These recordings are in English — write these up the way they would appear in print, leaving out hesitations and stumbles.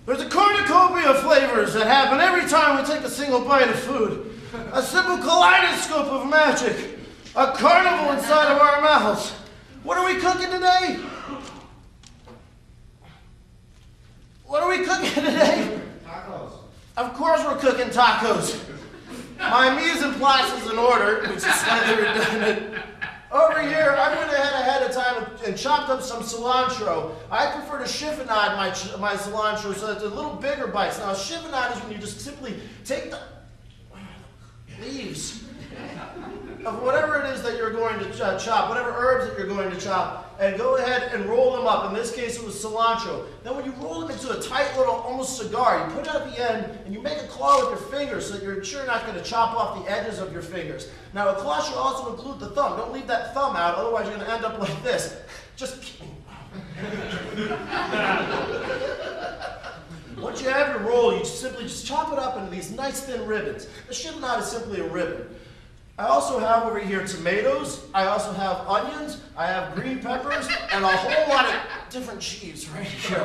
There's a cornucopia of flavors that happen every time we take a single bite of food. A simple kaleidoscope of magic. A carnival inside of our mouths. What are we cooking today? What are we cooking today? Tacos. Of course we're cooking tacos. My mise-en-place is in order, which is slightly redundant. Over here, I went ahead of time and chopped up some cilantro. I prefer to chiffonade my cilantro so that it's a little bigger bites. Now, a chiffonade is when you just simply take the leaves of whatever it is that you're going to chop, whatever herbs that you're going to chop, and go ahead and roll them up. In this case, it was cilantro. Then when you roll them into a tight little, almost cigar, you put it at the end, and you make a claw with your fingers so that you're sure not going to chop off the edges of your fingers. Now, a claw should also include the thumb. Don't leave that thumb out, otherwise you're going to end up like this. Just kidding. Once you have your roll, you simply just chop it up into these nice thin ribbons. The chiffonade is simply a ribbon. I also have over here tomatoes, I also have onions, I have green peppers, and a whole lot of different cheese right here.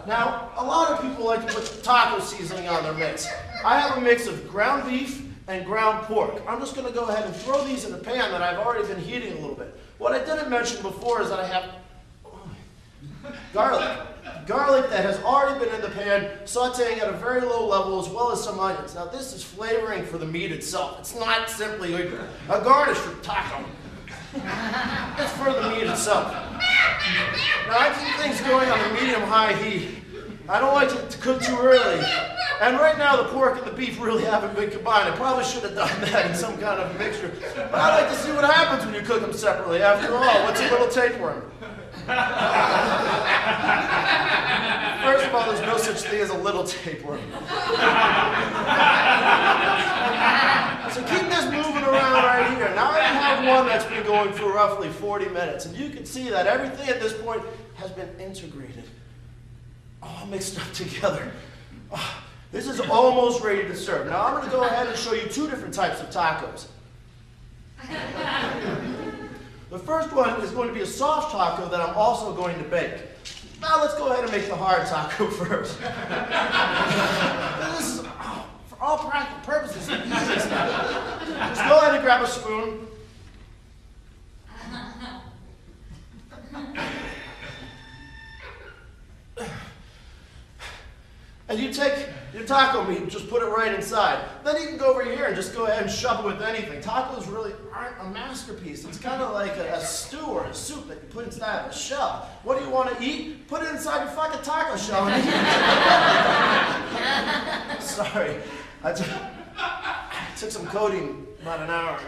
Now, a lot of people like to put taco seasoning on their mix. I have a mix of ground beef and ground pork. I'm just going to go ahead and throw these in a pan that I've already been heating a little bit. What I didn't mention before is that I have garlic. Garlic that has already been in the pan, sauteing at a very low level, as well as some onions. Now this is flavoring for the meat itself. It's not simply a garnish for taco. It's for the meat itself. Now I keep things going on a medium-high heat. I don't like it to cook too early. And right now the pork and the beef really haven't been combined. I probably should have done that in some kind of mixture. But I like to see what happens when you cook them separately. After all, what's a little tapeworm? First of all, there's no such thing as a little tapeworm. So keep this moving around right here. Now I have one that's been going for roughly 40 minutes. And you can see that everything at this point has been integrated. All mixed up together. Oh, this is almost ready to serve. Now I'm going to go ahead and show you two different types of tacos. The first one is going to be a soft taco that I'm also going to bake. Now let's go ahead and make the hard taco first. This is, for all practical purposes, the easiest stuff. Just go ahead and grab a spoon. And you take your taco meat and just put it right inside. Then you can go over here and just go ahead and shove it with anything. Tacos really aren't a masterpiece. It's kind of like a stew or a soup that you put inside of a shell. What do you want to eat? Put it inside your fucking taco shell and eat it. Sorry. I took some codeine about an hour ago.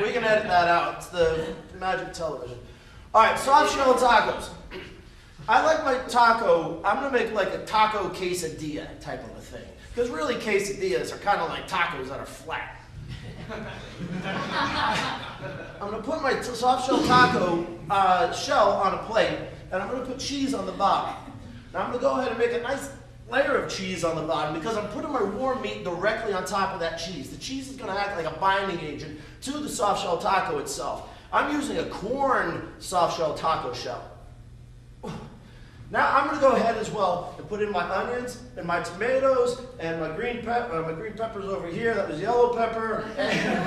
We can edit that out. It's the magic television. All right, soft shell tacos. I like my taco, I'm going to make like a taco quesadilla type of a thing. Because really quesadillas are kind of like tacos that are flat. I'm going to put my soft shell taco shell on a plate, and I'm going to put cheese on the bottom. Now I'm going to go ahead and make a nice layer of cheese on the bottom because I'm putting my warm meat directly on top of that cheese. The cheese is going to act like a binding agent to the soft shell taco itself. I'm using a corn soft shell taco shell. Now I'm going to go ahead as well and put in my onions and my tomatoes and my green peppers over here. That was yellow pepper. And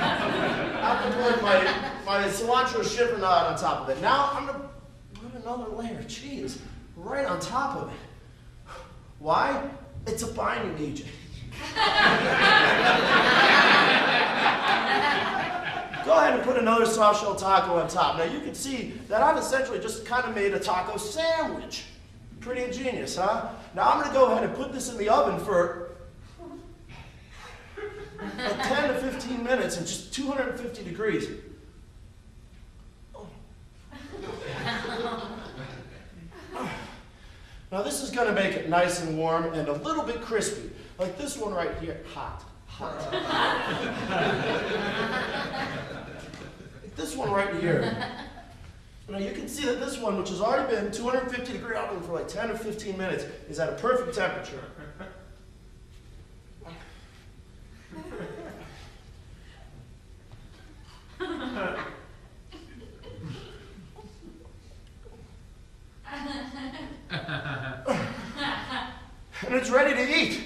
I'm going to put my cilantro chiffonade on top of it. Now I'm going to put another layer of cheese right on top of it. Why? It's a binding agent. Go ahead and put another soft shell taco on top. Now you can see that I've essentially just kind of made a taco sandwich. Pretty ingenious, huh? Now I'm going to go ahead and put this in the oven for 10 to 15 minutes at just 250 degrees. Now this is going to make it nice and warm and a little bit crispy. Like this one right here. Hot. Hot. Like this one right here. Now you can see that this one, which has already been 250 degree oven for like 10 or 15 minutes, is at a perfect temperature. and it's ready to eat.